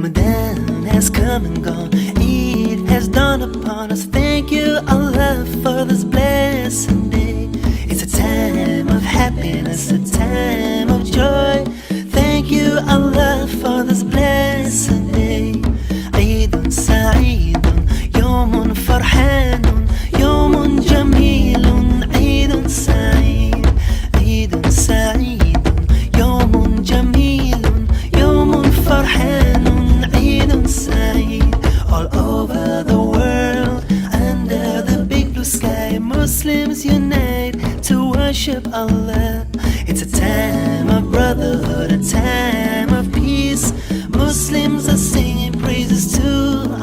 Ramadan has come and gone, Eid has dawned upon us. Thank you, Allah, for this blessed day. It's a time of happiness, a time of joy. Thank you, Allah, for this blessed day. Eidun sa'idun, yawmun farhanun, yawmun jamilun. Eidun sa'id, Eidun sa'idun, yawmun jamilun, yawmun farhanun. Eidun sa'id. All over the world, under the big blue sky, Muslims unite to worship Allah. It's a time of brotherhood, a time of peace. Muslims are singing praises to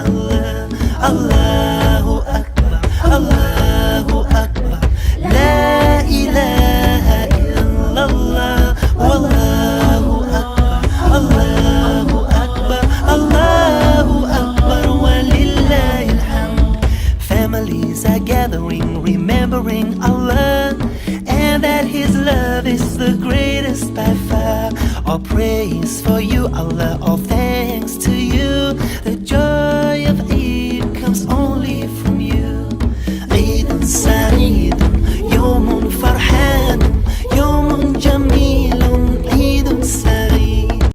Allah. Allahu Akbar, Allahu Akbar, La ilaha illallah, Wallahu Akbar, Allahu Akbar, Allahu Akbar, Walillahil hamd. Families are gathering, remembering Allah, and that His love is the greatest by far. All praise for you, Allah, all thanks to